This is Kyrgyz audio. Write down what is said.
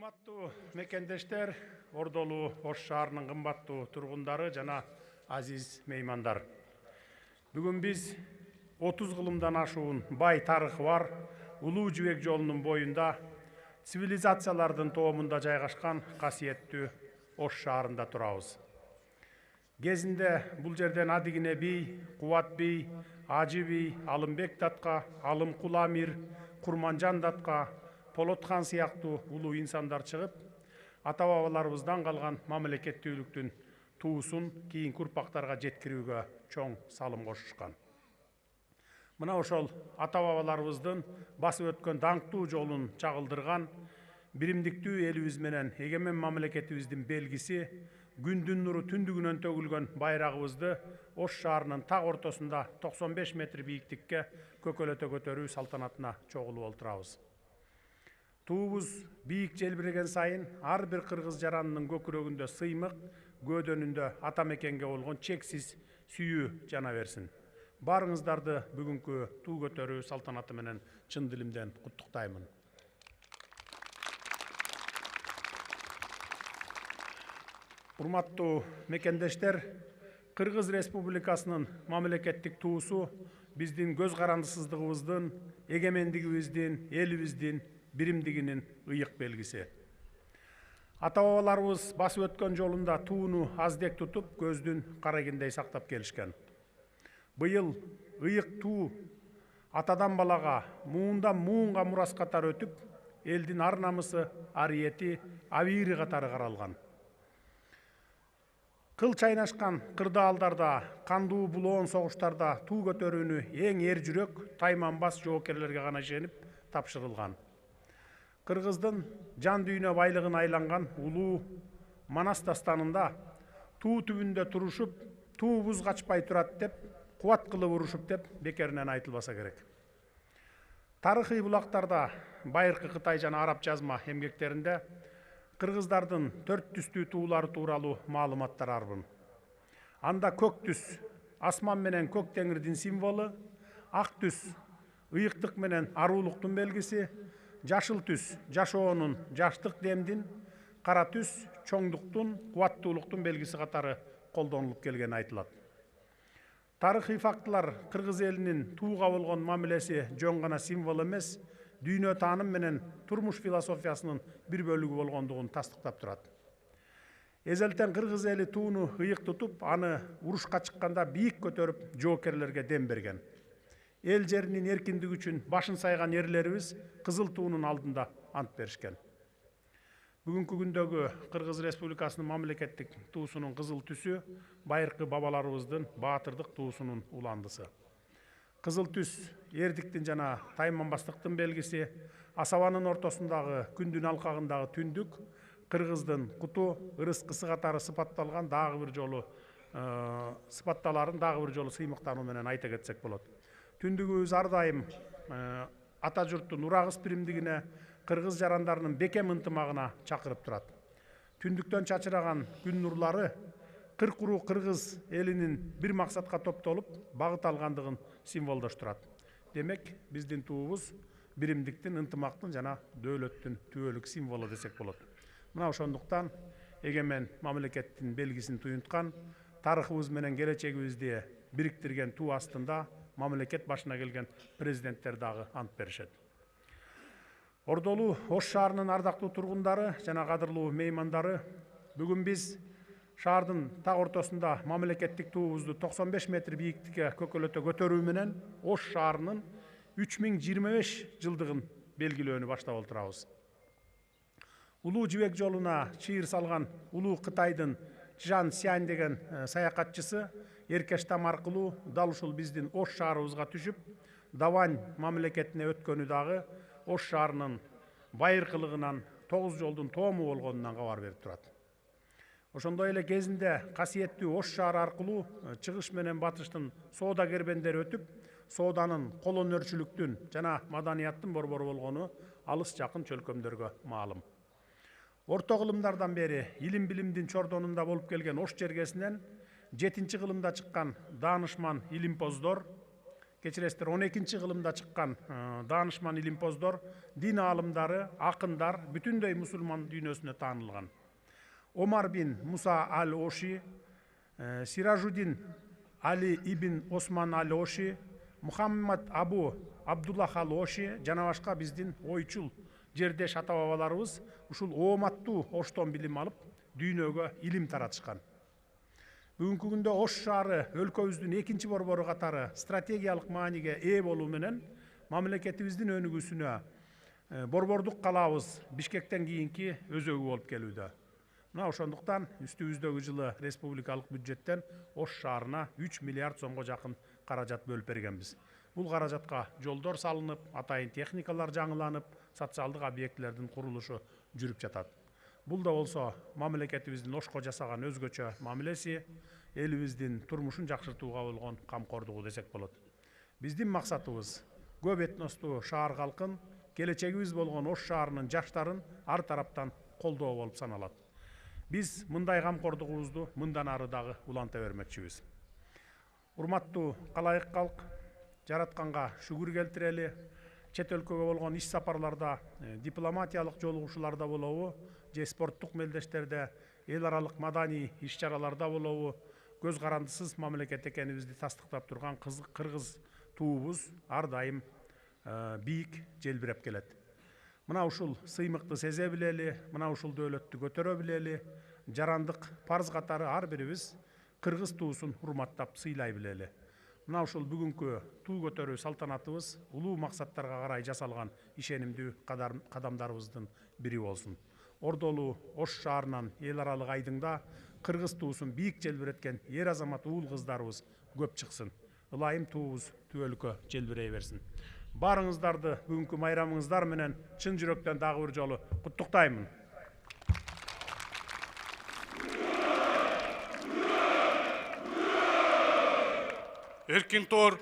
Урматтуу мекендештер, Ордолуу Ош шаарынын кымбаттуу тургундары жана азиз меймандар. Бүгүн биз 30 кылымдан ашуун бай тарыхы бар Улуу Жибек жолунун боюнда цивилизациялардын тоомунда жайгашкан касиеттүү Ош шаарында турабыз. Кезинде бул жерден Адигине бий, Кубат бий, Ажы бий, Алымбек датка, Алымкул амир, Курманжан датка, Полотхан сыяктуу улуу инсандар чыгып, ата-бабаларыбыздан калган мамлекеттүүлүктүн туусун кийинки урпактарга жеткирүүгө чоң салым кошушкан. Мына ошол ата-бабаларыбыздын басып өткөн даңктуу жолун чагылдырган биримдиктүү элибиз менен эгемен мамлекетибиздин белгиси, күндүн нуру түндүгүнөн төгүлгөн байрагыбызды Ош шаарынын так ортосунда 95 метр бийиктикке көкөлөтө көтөрүү салтанатына чогулуп олтурабыз. Туубуз бийик желбиреген сайын ар бир кыргыз жаранынын көкүрөгүндө сыймык, көөдөнүндө ата мекенге болгон чексиз сүйүү жана берсин. Барыңыздарды бүгүнкү туу көтөрүү салтанаты менен чын дилимден куттуктаймын. Урматтуу мекендештер, Кыргыз Республикасынын мамлекеттик туусу биздин көз карандысыздыгыбыздын, эгемендигибиздин, элибиздин биримдигинин ыйык белгиси. Ата-бабаларыбыз басып өткөн жолунда тууну аздек тутуп, көздүн карагиндей сактап келишкен. Быйыл ыйык туу атадан балага, муундан муунга мурас катары өтүп, элдин ар намысы, ариети, абийири катары каралган. Кыл чайнашкан кырдаалдарда, кандуу булоон согуштарда туу көтөрүүнү эң эр жүрөк, тайманбас жоокерлерге гана ишенип тапшырылган. Кыргыздын жан дүйнө байлыгын айланган улуу Манас дастанында туу түбүндө турушуп, туубуз качпай турат деп, кубат кылып урушуп деп бекеринен айтылбаса керек. Тарыхый булактарда байыркы Кытай жана араб жазма эмгектеринде кыргыздардын 4 түстүү туулары тууралуу маалыматтар арбын. Анда көк түс асман менен көк теңирдин символу, ак түс ыйыктык менен арулуктун белгиси, жашыл түс жашоонун, жаштык демдин, кара түс чоңдуктун, кубаттуулуктун белгиси катары колдонулуп келгени айтылат. Тарыхый фактылар кыргыз элинин тууга болгон мамилеси жөн гана символ эмес, дүйнө тааным менен турмуш философиясынын бир бөлүгү болгондугун тастыктап турат. Эзелтен кыргыз эли тууну ыйык тутуп, аны урушка чыкканда бийик көтөрүп, жоокерлерге дем берген. Эл жеринин эркиндиги үчүн башын сайган эрлерибиз кызыл туунун алдында ант беришкен. Бүгүнкү күндөгү Кыргыз Республикасынын мамлекеттик туусунун кызыл түсү байыркы бабаларыбыздын баатырдык туусунун уландысы. Кызыл түс эрдиктин жана тайманбастыктын белгиси, асабанын ортосундагы күндүн алкагындагы түндүк кыргыздын куту, ырыскысы катары сыпатталган дагы бир жолу сыймыктануу менен айта кетсек болот. Түндүгүбүз ар дайым ата журттун урагыс биримдигине, кыргыз жарандарынын бекем ынтымагына чакырып турат. Түндүктөн чачыраган күн нурлары 40 уруу кыргыз элинин бир максатка топтолуп, багыт алгандыгын символдоштурат. Демек, биздин туубуз биримдиктин, ынтымактын жана дөөлөттүн түбөлүк символу десек болот. Мына ошондуктан эгемен мамлекеттин белгисин туюнткан, тарыхыбыз менен келечегибизди бириктирген туу астында мамлекет башына келген президенттер дагы ант беришет. Ордолуу Ош шаарынын ардактуу тургундары жана кадырлуу меймандары, бүгүн биз шаардын так ортосунда мамлекеттик туубузду 95 метр бийиктикке көкөлөтө көтөрүү менен Ош шаарынын 3025 жылдыгын белгилөөнү баштап олтурабыз. Улуу Жибек жолуна чыйыр салган улуу Кытайдын Чжан Сянь деген саякатчысы Эркештам аркылуу дал ушул биздин Ош шаарыбызга түшүп, Давань мамлекетине өткөнү дагы Ош шаарынын байыркылыгынан, 9 жолдун тоому болгонунан кабар берип турат. Ошондой эле кезинде касиеттүү Ош шаары аркылуу чыгыш менен батыштын соода кербендери өтүп, сооданын, кол өнөрчүлүктүн жана маданияттын борбору болгону алыс жакын чөлкөмдөргө маалым. Орто кылымдардан бери илим билимдин чордонунда болуп келген Ош жергесинен 7-кылымда чыккан даанышман илимпоздор, кечиресиздер 12 кылымда чыккан даанышман илимпоздор, дин аалымдары, акындар бүтүндөй мусулман дүйнөсүнө таанылган. Омар бин Муса аль-Оши, Сиражуддин Али ибн Осман аль-Оши, Мухаммад Абу Абдуллах аль-Оши жана башка биздин ойчул жердеш ата бабаларыбыз ушул ооматтуу Оштон билим алып, дүйнөгө илим таратышкан. Бүгүнкү күндө Ош шаары өлкөбүздүн экинчи борбору катары стратегиялык мааниге ээ болуу менен мамлекетибиздин өнүгүүсүнө борбордук калаабыз Бишкектен кийинки өзөгү болуп келүүдө. Мына ошондуктан үстүбүздөгү жылы республикалык бюджеттен Ош шаарына 3 миллиард сомго жакын каражат бөлүп бергенбиз. Бул каражатка жолдор салынып, атайын техникалар жаңыланып, социалдык объектилердин курулушу жүрүп жатат. Бул да болсо мамлекетибиздин Ошко жасаган өзгөчө мамилеси, элибиздин турмушун жакшыртууга болгон камкордугу десек болот. Биздин максатыбыз көп этностуу шаар калкын, келечегибиз болгон Ош шаарынын жаштарын ар тараптан колдоо болуп саналат. Биз мындай камкордугубузду мындан ары дагы уланта бермекчибиз. Урматтуу калайык калк, жаратканга шүгүр келтирели, чет өлкөгө болгон иш сапарларда, дипломатиялык жолугушууларда болобу, же спорттук мелдештерде, эл аралык маданий иш-чараларда болобу, көз карандысыз мамлекет экенибизди тастыктап турган кыргыз туубуз ар дайым бийик желбиреп келет. Мына ушул сыймыкты сезе билели, мына ушул дөөлөттү көтөрө билели, жарандык парыз катары ар бирибиз кыргыз туусун урматтап сыйлай билели. Мына ушул бүгүнкү туу көтөрүү салтанатыбыз улуу максаттарга карай жасалган ишенимдүү кадамдарыбыздын бири болсун. Ордолуу Ош шаарынан эл аралык айдыңда кыргыз туусун бийик желбиреткен эр азамат уул кыздарыбыз көп чыксын. Ылайым туубуз түү өлкө желбирей берсин. Барыңыздарды бүгүнкү майрамыңыздар менен чын жүрөктөн дагы бир жолу куттуктаймын. Эркин Тоор